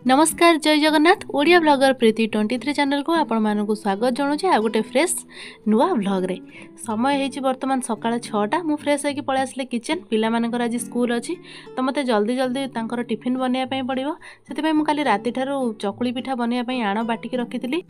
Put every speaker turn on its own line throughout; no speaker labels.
नमस्कार जय जगन्नाथ ओडिया ब्लॉगर प्रीति 23 चैनल को आपण मानक स्वागत जनाऊँ आ गोटे फ्रेश नुआ ब्लॉग रे समय होती बर्तमान सकाळ 6टा मु फ्रेश होगी पळै आसले किचन पिला मानकर आज स्कूल अछि तो मते जल्दी जल्दी तांकर टिफिन बनिया पई पड़िबो सेति मु काली राति ठारो चकुली पिठा बनिया पई आण बाटिकी रखिथिली।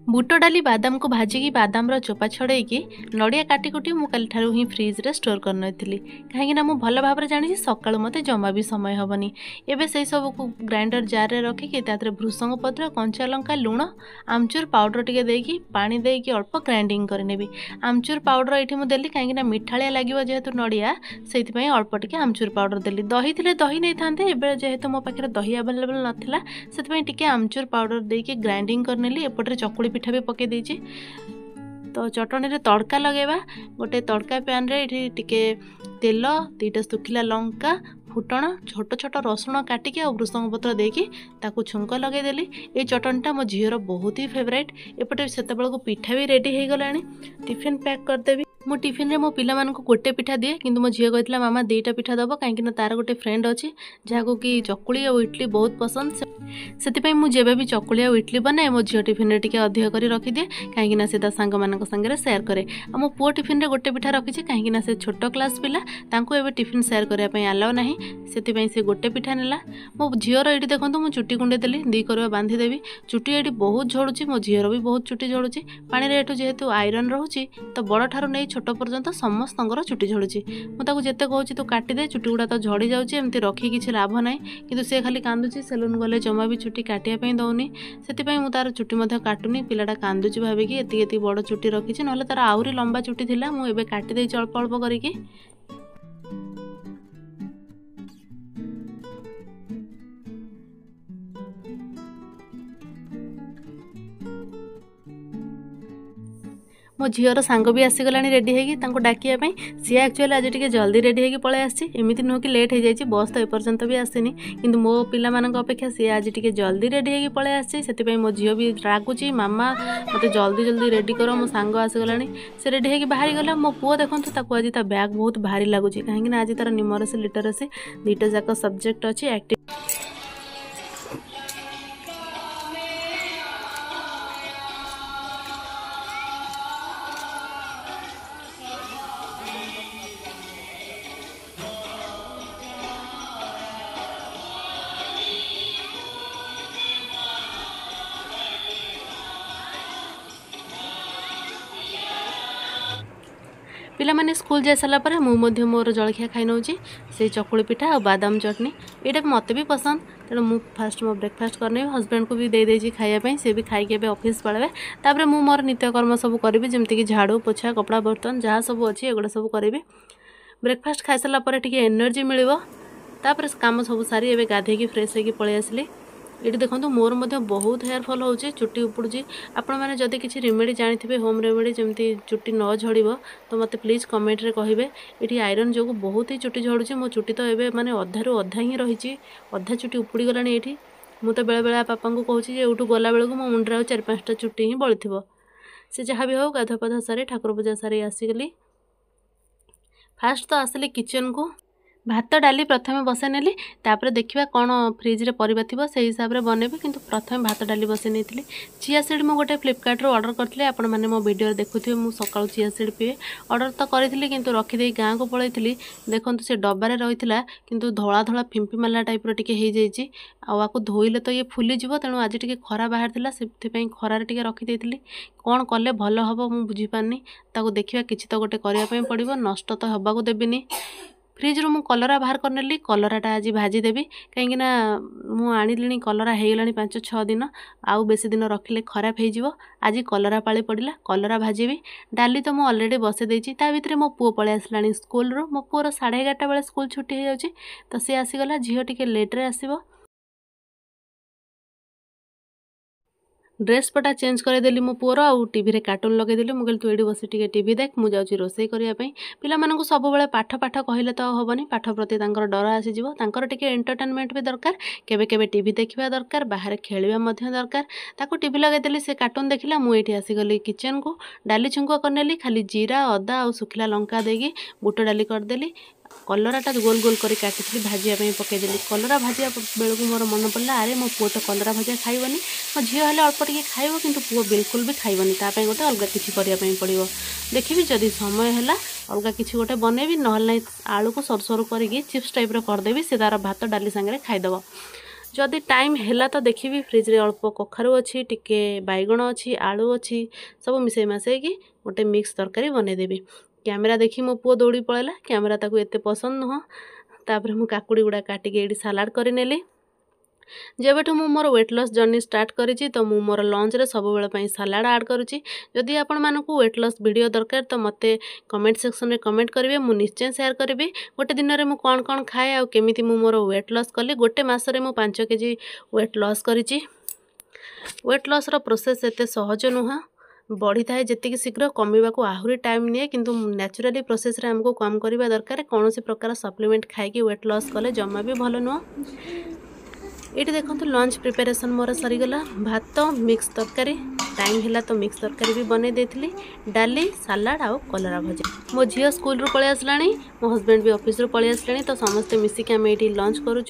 बुट डाली बादाम को भाजिकी बादाम चोपा छड़ेकी नड़िया काटिकुटी मु काली ठारू ही फ्रिज रे स्टोर कर नथिली कहीं ना मु भल भाव जानी सकाळु मते जमा भी समय हबनी। एबे से सब को ग्राइंडर जार रे रखिकी तातरे भृसंग पत्र कंचा लंका लुण आमचूर पाउडर टिके देकी पानी देकी अल्प ग्राइंडिंग करनेबी। आमचूर पाउडर एठी मु देली कहीं ना मिठालिया लागिवो जेहेतु नड़िया सेति पई अल्प टिके आमचूर पाउडर देली। दही थिले दही नै थांते एबे जेहेतु मो पाखरे दही अवेलेबल नथिला सेति पई टिके आमचूर पाउडर देकी ग्राइंडिंग करनेली। एपटरे चकुली पिठा भी पके देछि तो चटनी रे तड़का लगेबा गोटे तड़का पैन रे इठी टिके तेल दीटा सुखिला लंका फुटण छोट छोट रसुण काटिकी और भृसंग पत्र देकी ताकू छुंक लगे देली। ये चटनीटा मो झीर बहुत ही फेवरेट। एपटे सेते बेलको पिठा भी रेडी हो गलानी टिफिन पैक करदेवी। मो टिफिन रे मो पिला मानक गोटे पिठा दिए किंतु मो झील कहला मामा दुईटा पिठा दबो कहीं तार गोटे फ्रेंड अच्छी जहाँ कि चकुली और इडली बहुत पसंद से मुझे जेबे भी चकुली और इडली बनाए मो झील टिफिन रे टिके अधिक कर रखिदिए कहीं से सांग मान सागर सेयार करे। मो पुओ टिफिन रे गोटे पिठा रखी कहीं से छोट क्लास पिला तांको एबे टिफिन सेयार करने आलाव ना से गोटे पिठा नेला। मो झीर ये देखो मो चुटी कुंडे देली दी करवा बांधीदेवी चुटी ये बहुत झड़ुची मो झीर भी बहुत चुटी झड़ुची पानी रे जेहेतु आयरन रोचे तो बड़ ठारू नहीं छोट पर्यंत समस्त चुटी झड़ुची मुझे जिते कहूँ तू काटिदे चुटी गुड़ा तो झड़ी जाऊँगी एमती रखी किसी लाभ ना कि सी खाली कांदुची सेलून गले जमा भी चुटी काटिया दौनी से मुझे तार चुटी काटुनी पिलाटा कांदुची भाविकी एति बड़ चुटी रखी ना तार आहरी लंबा चुटी थी मुझे काटिदे अल्प अल्प करके। मो झीर सांग भी आसीगला रेडी होगी डाकियापाई सी एक्चुअली आज टे जल्दी रेडी होगी पलि आमती नुह कि लेट हो जाए बस तो एपर्यंत भी आसनी किंतु मो पिला अपेक्षा सी आज टे जल्दी रेडी होगी पलि आसी मो झील भी रागुची मामा मत जल्दी जल्दी रेडी कर मो सांग आसीगला से रेडी होगी बाहरी गला। मो पुओ देखते आज ता बैग बहुत भारी लगुच कहीं आज तार न्यूमरसी लिटरेसी दुईटा जाक सब्जेक्ट अच्छी एक्टिव पिला माने स्कूल जा सारा पर मुझे मोर जलखिया खाई नौ से चकुली पिठा और बादाम चटनी यहाँ मत भी पसंद तेणु मु फास्ट मो ब्रेकफास्ट करने हस्बैंड को भी दे देछि खाइबा सी भी खाई के ऑफिस पड़े तापर मु मोर नित्यकर्म सब करी जमती कि झाड़ू पोछा कपड़ा बर्तन जहाँ सब अच्छी एगुड़ा सब करी ब्रेकफास्ट खाई सारा पर टिके एनर्जी मिल तापर काम सब सारी एवं गाधेकी फ्रेश होगी पलि आसली। ये देखो मोर मध्य बहुत हेयर फॉल हो चुटी उपड़ुची आपण मैंने जदि किसी रेमेडी जानी होम रेमेडी जमी चुटी न झड़ तो मत प्लीज कमेंट रे कहे। ये आयरन जो बहुत ही चुटी झड़ुची मो चुटी तो ये माने अधारू अधा ही रही अधा चुटी उपड़ी गला ये मु तो बेले बेले पापा को कहूँ यूँ गला बेलू मो मुंडे 4-5टा चुटी ही बड़ी से जहाँ भी हो गाधुआ पाधुआ सारी ठाकुर पूजा सारी आसीगली। फास्ट तो आसली किचन को भात डाली प्रथम बसई नेली तापर देखिबा कौन फ्रिज रे परिबा थिबो से हिसाब रे बनेबी किंतु प्रथम भात डाली बसई नेथिली। चिया सीड मो गोटे फ्लिपकार्ट रो ऑर्डर करथिले आपण माने मो वीडियो देखुथिबे मु सकाळ चिया सीड पिए ऑर्डर तो करथिली किंतु रखि देई गाँ को पळैथिली देखंतु से डब्बारे रहिथिला किंतु धोळा धोळा फिंपी माला टाइप रो टिके हे जाईची आकु धोइले तो ये फुली जिवो तेणु आज टिके खरा बाहर थिला सेथि पई खरा रे टिके रखि देथिली कौन कले भल हबो मु बुझी पानी ताको देखिबा किछि तो गोटे करिया पई पड़िबो नष्ट तो हबा को देबिनी। फ्रिज रू मु कलरा बाहर करनेली कलराटा आज भाजीदेवी कहीं मु आनी कलरा हो गला 5-6 दिन आउ बेसी दिन रखिले खराब हो आज कलरा पाली पड़ा कलरा भाजीबी। डाली तो मुझे अलरेडी बसई देती ता भितर मो पुओ पलि आसला स्कूल रू मो पुओर 11:30 बेले स्कूल छुट्टी हो जाए तो सी आसीगला झील टिके लेट्रे आसो ड्रेस पटा चेंज करदेली मो पुअर आउ टीवी रे कार्टून लगेदेली मुझे तू ये बस टी टीवी देख मुझे जाऊँगी रोषे करने पिला सब पाठ पाठ कहले तो हेनी पाठ प्रति डर आसीज टे एंटरटेनमेंट भी दरकार केबे केबे टीवी देखा दरकार बाहर खेलवा दरकार ताको टीवी लगेदेली से कार्टून देखला मुझे आसीगली किचन को डाली छुंक करनेली खाली जीरा अदा और सुखिला लंका देगी बुट डाली करदेली कलराटा गोल गोल कर काटी भाजिया पकईदेली कलरा भाजिया बेलू मोर मन पड़ा अरे मो पुओ तो कलरा भाजिया खाइबनी मो झील हेल्ले अल्प टे खाइब कि पुओ बिल्कुल भी खाइबनी तापाई गोटे अलग किसी करने पड़ो देखी जदि समय है अलग किसी गोटे बनैबी ना आलू को सरू सरू करके चिप्स टाइप करदेवी से तार भात डाली सांगे खाईदेव जदि टाइम है तो देखी फ्रिज रे अल्प कखारू अच्छी टिके बैगण अच्छी आलू अच्छी सब मिसई मसैकी गोटे मिक्स तरकारी बनईदेवी कैमेरा देखी मो पुओ दौड़ी पड़ेगा कैमेरा ताकू एते पसंद नुह तापर मु काकुड़ी गुड़ा काटिके ये सालाड करनेली जेबेठू मु more weight loss journey start करी तो मु मोर लंच रे सब बेले सालाड ऐड करुच्ची जदि आपण मानकू वेट लॉस वीडियो दरकार तो मते कमेंट सेक्शन में कमेंट करेंगे मु निश्चय शेयर करी गोटे दिन में मु कौन कौन खाए आ केमिति मु मोर वेट लॉस कली गोटे मासरे मु 5 केजी वेट लॉस करिची वेट लॉस रो प्रोसेस एते सहज नुह बढ़ी थाए जी शीघ्र कमिबा को आहुरी टाइम निए किंतु नेचुराली प्रोसेस रे हमको कम करबा दरकार कौन प्रकार सप्लीमेंट खाई वेट लॉस कले जमा भी भल नुह ये देखो लंच प्रिपेरेसन मोर सरीगला भात मिक्स तरकारी टाइम है तो मिक्स तरकारी भी बने देती डाली सालाड आउ कलरा भजा मो झील स्कूल रू पलि आसला मो हस्बैंड भी ऑफिस रू पलि आसले तो समस्ते मिसिक आम ये लंच करूँ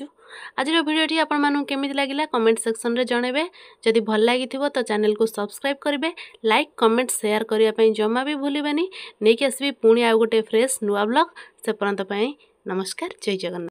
आज भिडियोटी आपण केमी लगे कमेंट सेक्शन रे जनइबे जदि भल लगी तो चैनल को सब्सक्राइब करेंगे लाइक कमेंट शेयर करने जमा भी भूलिबेनी नहीं आसबि पुणी आउ गोटे फ्रेश नुआ ब्लॉग से पर्यंत नमस्कार जय जगन्नाथ।